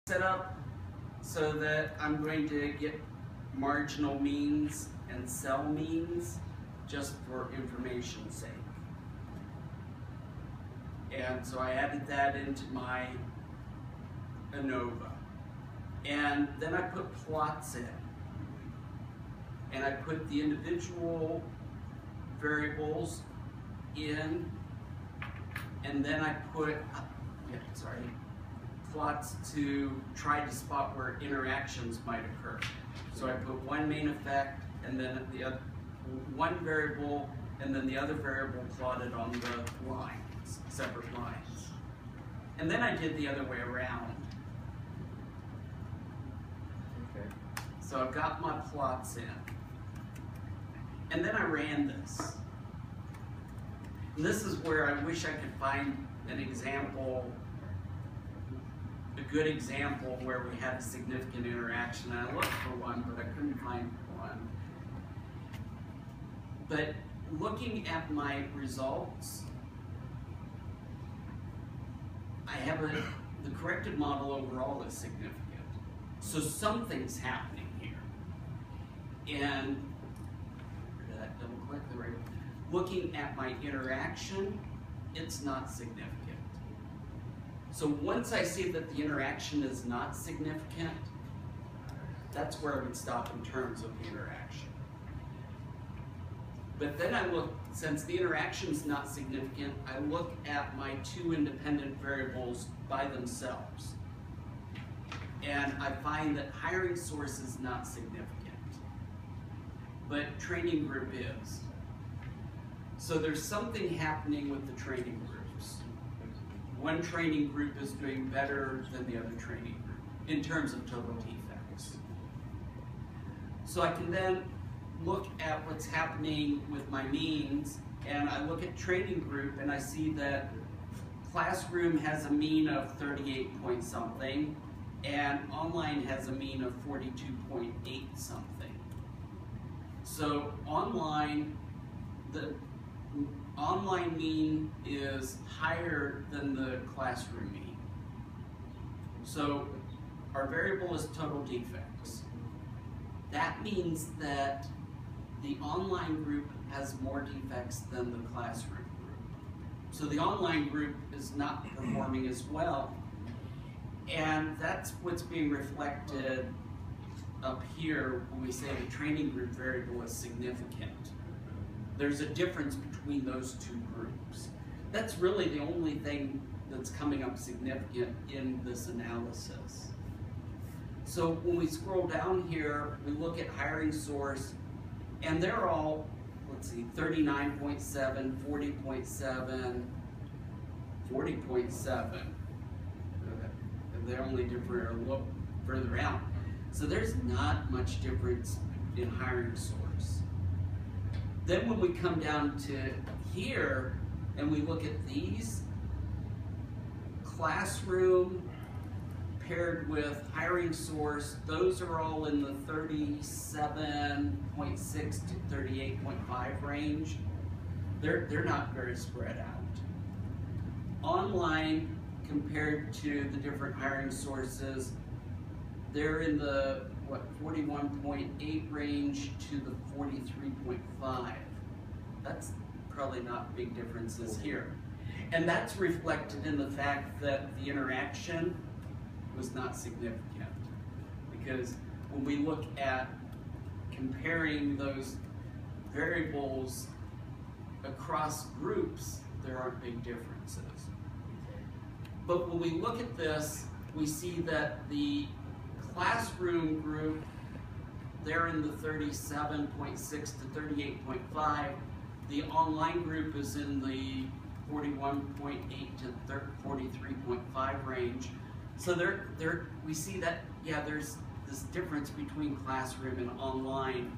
Set up so that I'm going to get marginal means and cell means just for information's sake. And so I added that into my ANOVA. And then I put plots in. And I put the individual variables in, and then I put, plots to try to spot where interactions might occur. So I put one main effect, and then the other, one variable, and then the other variable plotted on the lines, separate lines. And then I did the other way around. Okay. So I've got my plots in. And then I ran this. And this is where I wish I could find an example, a good example where we had a significant interaction. And I looked for one, but I couldn't find one. But looking at my results, I have the corrected model overall is significant. So something's happening here. And did I double click the right? Looking at my interaction, it's not significant. So once I see that the interaction is not significant, that's where I would stop in terms of the interaction. But then I look, since the interaction is not significant, I look at my two independent variables by themselves. And I find that hiring source is not significant, but training group is. So there's something happening with the training groups. One training group is doing better than the other training group in terms of total defects. So I can then look at what's happening with my means, and I look at training group and I see that classroom has a mean of 38 point something and online has a mean of 42.8 something. So online, the online mean is higher than the classroom mean. So our variable is total defects. That means that the online group has more defects than the classroom group. So the online group is not performing as well. And that's what's being reflected up here when we say the training group variable is significant. There's a difference between those two groups. That's really the only thing that's coming up significant in this analysis. So when we scroll down here, we look at hiring source, and they're all, let's see, 39.7, 40.7, 40.7. And they're only different a little further out. So there's not much difference in hiring source. Then when we come down to here and we look at these, classroom paired with hiring source, those are all in the 37.6 to 38.5 range. They're not very spread out. Online compared to the different hiring sources, they're in the 41.8 range to the 43.5. That's probably not big differences here. And that's reflected in the fact that the interaction was not significant. Because when we look at comparing those variables across groups, there aren't big differences. But when we look at this, we see that the classroom group, they're in the 37.6 to 38.5. The online group is in the 41.8 to 43.5 range. So we see that, yeah, there's this difference between classroom and online,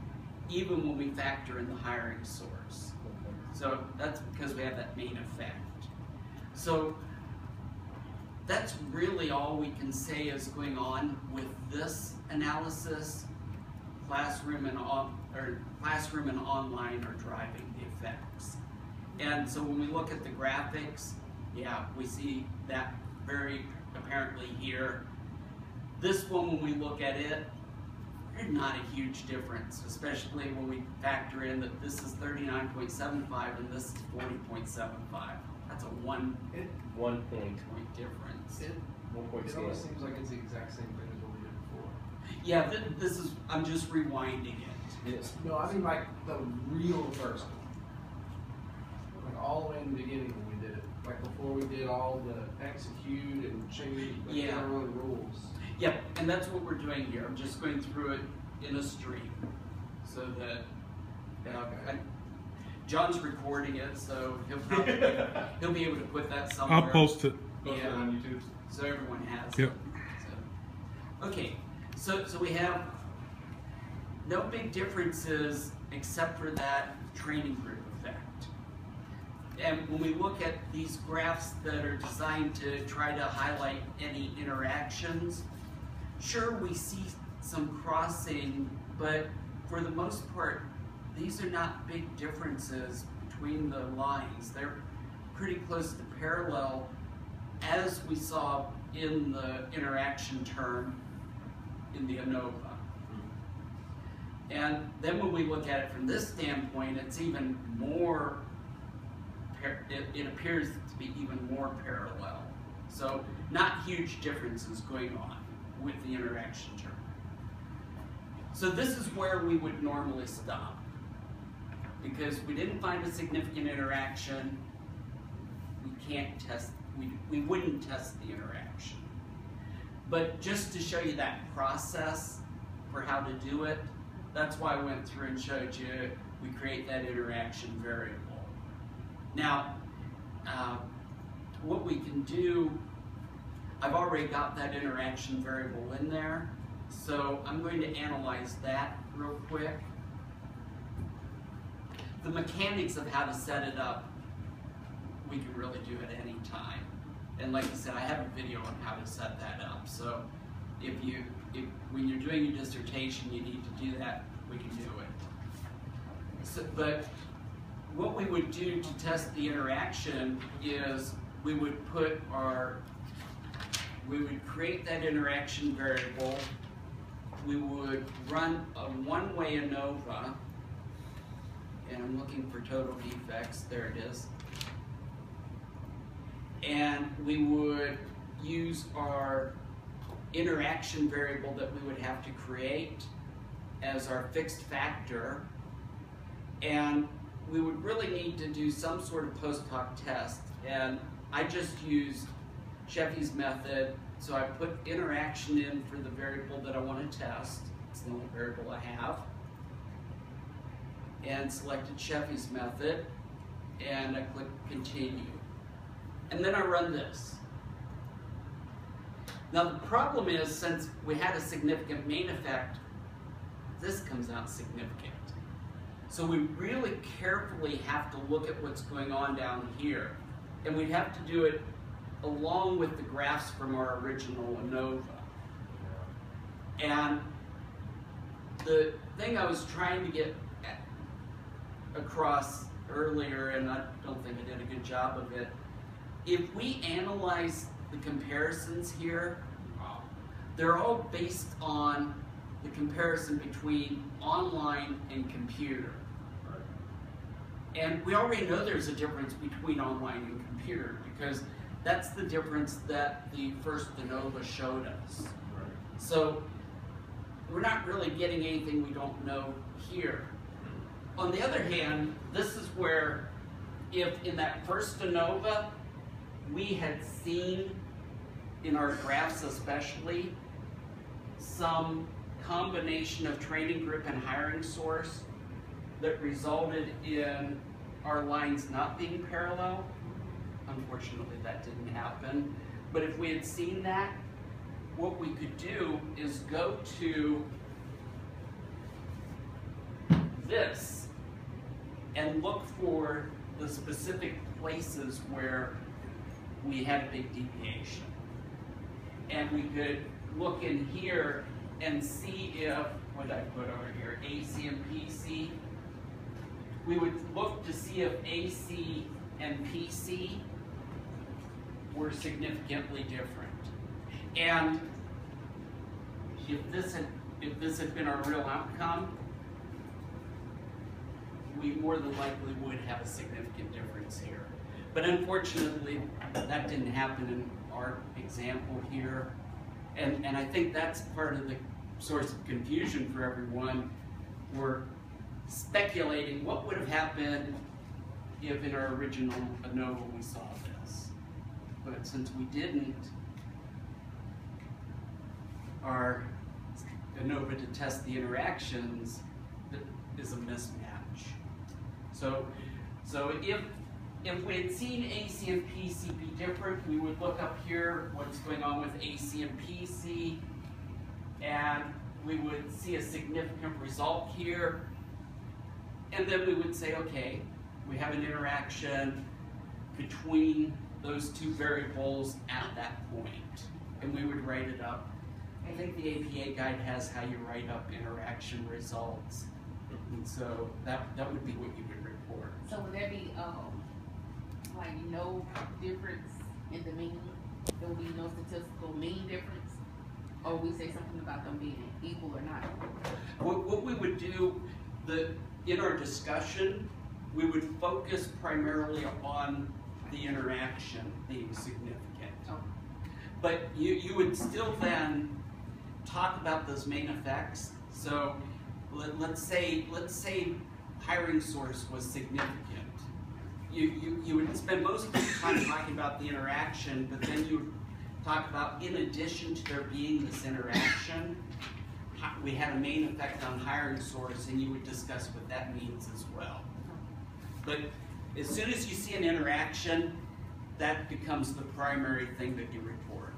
even when we factor in the hiring source. So that's because we have that main effect. So that's really all we can say is going on with this analysis. Classroom and online are driving the effects. And so when we look at the graphics, yeah, we see that very apparently here. This one, when we look at it, there's not a huge difference, especially when we factor in that this is 39.75 and this is 40.75. That's a 1 point difference. It almost seems like it's the exact same thing as what we did before. Yeah, this is, I'm just rewinding it. Yes. No, I mean like the real first one. Like all the way in the beginning when we did it. Like before we did all the execute and change our own rules. Yep, and that's what we're doing here. I'm just going through it in a stream so that John's recording it, so he'll be able to put that somewhere. I'll post it. Post it on YouTube. So everyone has yep. it. So, okay, so we have no big differences except for that training group effect. And when we look at these graphs that are designed to try to highlight any interactions, sure, we see some crossing, but for the most part, these are not big differences between the lines. They're pretty close to parallel, as we saw in the interaction term in the ANOVA. And then when we look at it from this standpoint, it's even more, it appears to be even more parallel. So not huge differences going on with the interaction term. So this is where we would normally stop. Because we didn't find a significant interaction, we can't test, we wouldn't test the interaction. But just to show you that process for how to do it, that's why I went through and showed you we create that interaction variable. Now, what we can do, I've already got that interaction variable in there, so I'm going to analyze that real quick. The mechanics of how to set it up, we can really do at any time. And like I said, I have a video on how to set that up. So when you're doing your dissertation, you need to do that, we can do it. So, but what we would do to test the interaction is we would create that interaction variable. We would run a one-way ANOVA, and I'm looking for total defects, there it is. And we would use our interaction variable that we would have to create as our fixed factor. And we would really need to do some sort of post hoc test. And I just used Sheffy's method. So I put interaction in for the variable that I want to test. It's the only variable I have. And selected Sheffy's method. And I click continue. And then I run this. Now the problem is, since we had a significant main effect, this comes out significant. So we really carefully have to look at what's going on down here. And we'd have to do it along with the graphs from our original ANOVA. And the thing I was trying to get across earlier, and I don't think I did a good job of it, if we analyze the comparisons here, they're all based on the comparison between online and computer. And we already know there's a difference between online and computer because that's the difference that the first ANOVA showed us. So we're not really getting anything we don't know here. On the other hand, this is where, if in that first ANOVA, we had seen, in our graphs especially, some combination of training group and hiring source that resulted in our lines not being parallel. Unfortunately, that didn't happen. But if we had seen that, what we could do is go to this and look for the specific places where we had a big deviation. And we could look in here and see if, what did I put over here, AC and PC? We would look to see if AC and PC were significantly different. And if this had been our real outcome, we more than likely would have a significant difference here. But unfortunately, that didn't happen in our example here. And I think that's part of the source of confusion for everyone. We're speculating what would have happened if in our original ANOVA we saw this. But since we didn't, our ANOVA to test the interactions is a mismatch. So if we had seen AC and PC be different, we would look up here what's going on with AC and PC, and we would see a significant result here. And then we would say, okay, we have an interaction between those two variables at that point, and we would write it up. I think the APA guide has how you write up interaction results, and so that would be what you would report. So would there be like no difference in the mean? There will be no statistical mean difference, or we say something about them being equal or not? What we would do, in our discussion, we would focus primarily on the interaction being significant. Oh. But you would still then talk about those main effects. So let's say hiring source was significant. You would spend most of the time talking about the interaction, but then you would talk about, in addition to there being this interaction, we had a main effect on hiring source, and you would discuss what that means as well. But as soon as you see an interaction, that becomes the primary thing that you report.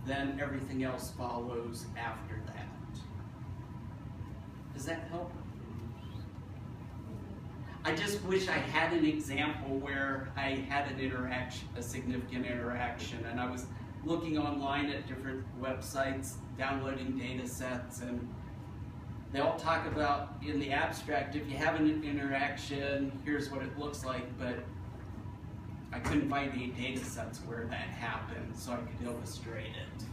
Then everything else follows after that. Does that help? I just wish I had an example where I had an interaction, a significant interaction, and I was looking online at different websites, downloading data sets, and they all talk about, in the abstract, if you have an interaction, here's what it looks like, but I couldn't find any data sets where that happened, so I could illustrate it.